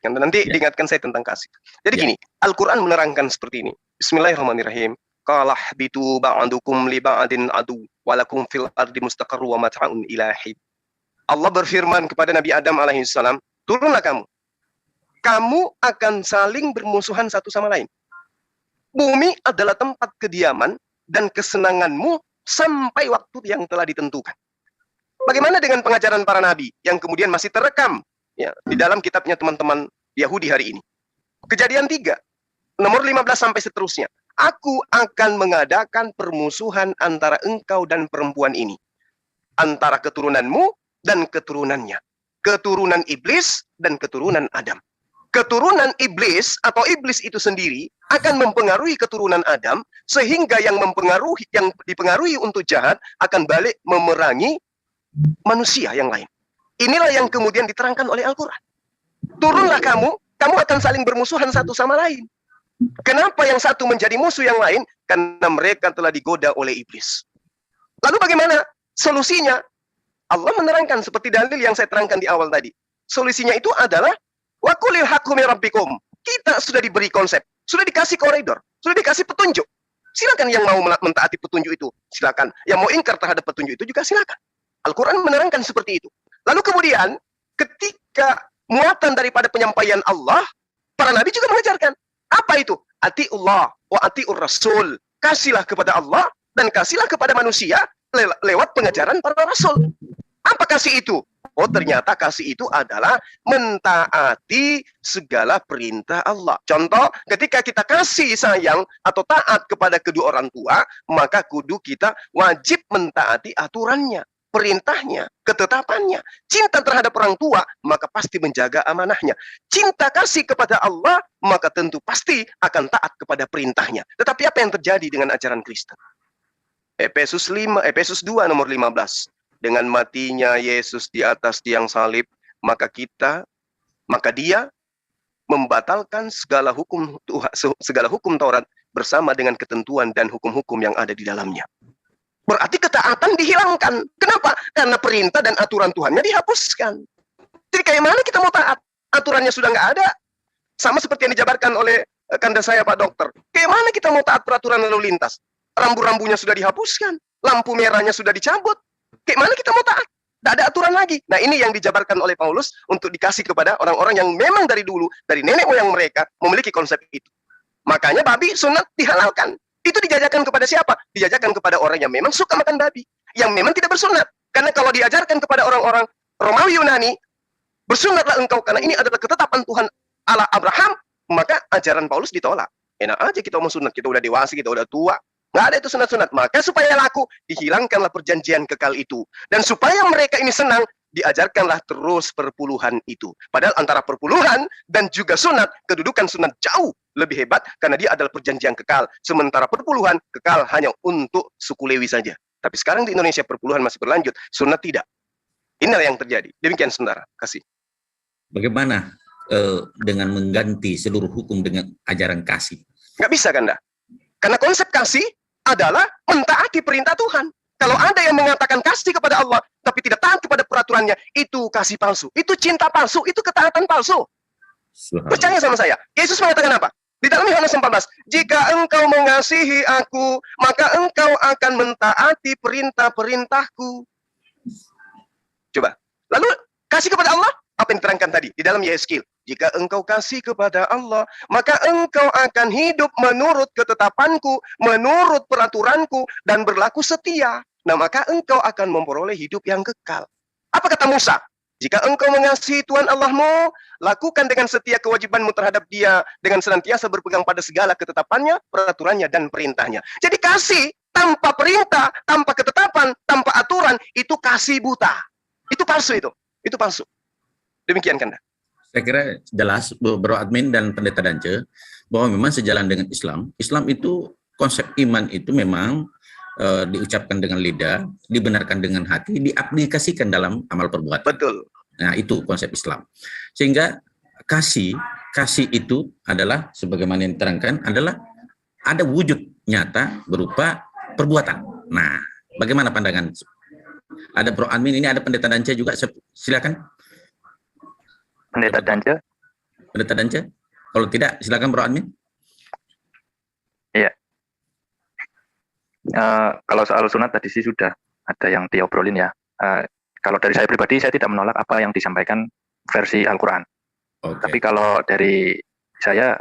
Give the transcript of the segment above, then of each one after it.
Nanti diingatkan saya tentang kasih. Jadi gini, Al-Quran menerangkan seperti ini. Bismillahirrahmanirrahim. Qalah bitu ba'dukum li ba'din adu walakum fil ardi mustaqarru wa mat'un ilahi. Allah berfirman kepada Nabi Adam alaihissalam, turunlah kamu. Kamu akan saling bermusuhan satu sama lain. Bumi adalah tempat kediaman dan kesenanganmu sampai waktu yang telah ditentukan. Bagaimana dengan pengajaran para nabi yang kemudian masih terekam ya, di dalam kitabnya teman-teman Yahudi hari ini? Kejadian 3, nomor 15 sampai seterusnya. Aku akan mengadakan permusuhan antara engkau dan perempuan ini. Antara keturunanmu dan keturunannya. Keturunan iblis dan keturunan Adam. Keturunan iblis atau iblis itu sendiri akan mempengaruhi keturunan Adam, sehingga yang dipengaruhi untuk jahat akan balik memerangi manusia yang lain. Inilah yang kemudian diterangkan oleh Al-Quran. Turunlah kamu akan saling bermusuhan satu sama lain. Kenapa yang satu menjadi musuh yang lain? Karena mereka telah digoda oleh iblis. Lalu bagaimana solusinya? Allah menerangkan seperti dalil yang saya terangkan di awal tadi. Solusinya itu adalah wa qulil haqqu min rabbikum. Kita sudah diberi konsep, sudah dikasih koridor, sudah dikasih petunjuk. Silakan yang mau mentaati petunjuk itu, silakan. Yang mau ingkar terhadap petunjuk itu juga silakan. Al-Quran menerangkan seperti itu. Lalu kemudian ketika muatan daripada penyampaian Allah, para nabi juga mengajarkan. Apa itu? Atiullah wa atiur rasul. Kasihlah kepada Allah dan kasihlah kepada manusia lewat pengajaran para rasul. Apa kasih itu? Oh, ternyata kasih itu adalah mentaati segala perintah Allah. Contoh, ketika kita kasih sayang atau taat kepada kedua orang tua, maka kudu kita wajib mentaati aturannya, perintahnya, ketetapannya. Cinta terhadap orang tua, maka pasti menjaga amanahnya. Cinta kasih kepada Allah, maka tentu pasti akan taat kepada perintahnya. Tetapi apa yang terjadi dengan ajaran Kristen? Efesus 2 nomor 15. Dengan matinya Yesus di atas tiang salib, maka dia membatalkan segala hukum Taurat bersama dengan ketentuan dan hukum-hukum yang ada di dalamnya. Berarti ketaatan dihilangkan. Kenapa? Karena perintah dan aturan Tuhannya dihapuskan. Jadi kayak mana kita mau taat? Aturannya sudah nggak ada. Sama seperti yang dijabarkan oleh kanda saya Pak Dokter. Kayak mana kita mau taat peraturan lalu lintas? Rambu-rambunya sudah dihapuskan. Lampu merahnya sudah dicabut. Kayak mana kita mau taat? Tidak ada aturan lagi. Nah, ini yang dijabarkan oleh Paulus untuk dikasih kepada orang-orang yang memang dari dulu, dari nenek moyang mereka, memiliki konsep itu. Makanya babi sunat dihalalkan. Itu dijajakan kepada siapa? Dijajakan kepada orang yang memang suka makan babi, yang memang tidak bersunat. Karena kalau diajarkan kepada orang-orang Romawi Yunani, bersunatlah engkau karena ini adalah ketetapan Tuhan Allah Abraham, maka ajaran Paulus ditolak. Enak aja kita mau sunat, kita udah dewasa, kita udah tua. Nggak ada itu sunat-sunat. Maka supaya laku, dihilangkanlah perjanjian kekal itu. Dan supaya mereka ini senang, diajarkanlah terus perpuluhan itu. Padahal antara perpuluhan dan juga sunat, kedudukan sunat jauh lebih hebat karena dia adalah perjanjian kekal. Sementara perpuluhan kekal hanya untuk suku Lewi saja. Tapi sekarang di Indonesia perpuluhan masih berlanjut, sunat tidak. Inilah yang terjadi. Demikian saudara. Kasih. Bagaimana dengan mengganti seluruh hukum dengan ajaran kasih? Nggak bisa kan, dah? Karena konsep kasih adalah mentaati perintah Tuhan. Kalau ada yang mengatakan kasih kepada Allah, tapi tidak taat kepada peraturannya, itu kasih palsu. Itu cinta palsu, itu ketaatan palsu. Percaya sama saya. Yesus mengatakan apa? Di dalam Yohanes 14, jika engkau mengasihi aku, maka engkau akan mentaati perintah-perintahku. Coba. Lalu, kasih kepada Allah, apa yang diterangkan tadi? Di dalam Yeskil. Jika engkau kasih kepada Allah, maka engkau akan hidup menurut ketetapanku, menurut peraturanku, dan berlaku setia. Nah, maka engkau akan memperoleh hidup yang kekal. Apa kata Musa? Jika engkau mengasihi Tuhan Allahmu, lakukan dengan setia kewajibanmu terhadap Dia, dengan senantiasa berpegang pada segala ketetapannya, peraturannya, dan perintahnya. Jadi kasih tanpa perintah, tanpa ketetapan, tanpa aturan, itu kasih buta. Itu palsu itu. Itu palsu. Demikian kan? Saya kira jelas Bro Admin dan Pendeta Dance bahwa memang sejalan dengan Islam. Islam itu konsep iman itu memang diucapkan dengan lidah, dibenarkan dengan hati, diaplikasikan dalam amal perbuatan. Betul. Nah, itu konsep Islam. Sehingga kasih itu adalah sebagaimana yang diterangkan adalah ada wujud nyata berupa perbuatan. Nah, bagaimana pandangan? Ada Bro Admin, ini ada Pendeta Dance juga, silakan. Pendeta Dance. Pendeta Dance? Kalau tidak, silakan Bro Admin. Iya. Kalau soal sunat tadi sih sudah ada yang diobrolin ya. Kalau dari saya pribadi, saya tidak menolak apa yang disampaikan versi Al-Quran. Tapi kalau dari saya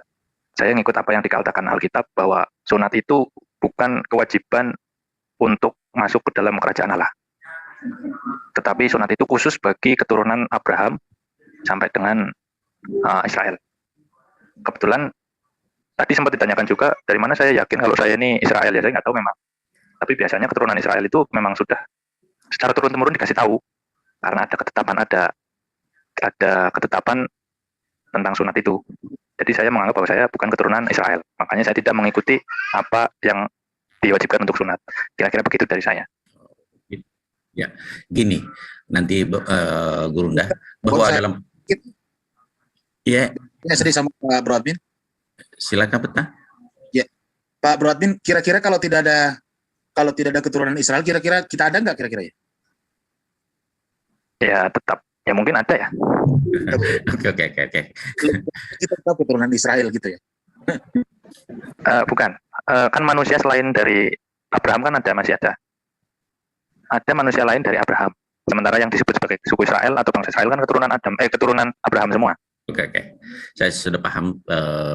ngikut apa yang dikatakan Alkitab, bahwa sunat itu bukan kewajiban untuk masuk ke dalam kerajaan Allah. Tetapi sunat itu khusus bagi keturunan Abraham sampai dengan Israel. Kebetulan tadi sempat ditanyakan juga dari mana saya yakin kalau saya ini Israel, ya saya nggak tahu memang. Tapi biasanya keturunan Israel itu memang sudah secara turun-temurun dikasih tahu karena ada ketetapan tentang sunat itu. Jadi saya menganggap bahwa saya bukan keturunan Israel, makanya saya tidak mengikuti apa yang diwajibkan untuk sunat. Kira-kira begitu dari saya. Ya, gini, nanti Gurunda bahwa dalam ya sedih sama Pak Bro Admin. Silakan Peta. Ya, Pak Bro Admin, kira-kira kalau tidak ada keturunan Israel, kira-kira kita ada nggak kira-kira ya? Ya tetap, ya mungkin ada ya. Oke. Kita tetap keturunan Israel gitu ya? Bukan, kan manusia selain dari Abraham kan masih ada. Ada manusia lain dari Abraham. Sementara yang disebut sebagai suku Israel atau bangsa Israel kan keturunan Abraham semua. Oke. Saya sudah paham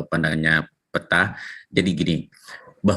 pandangannya Peta. Jadi gini,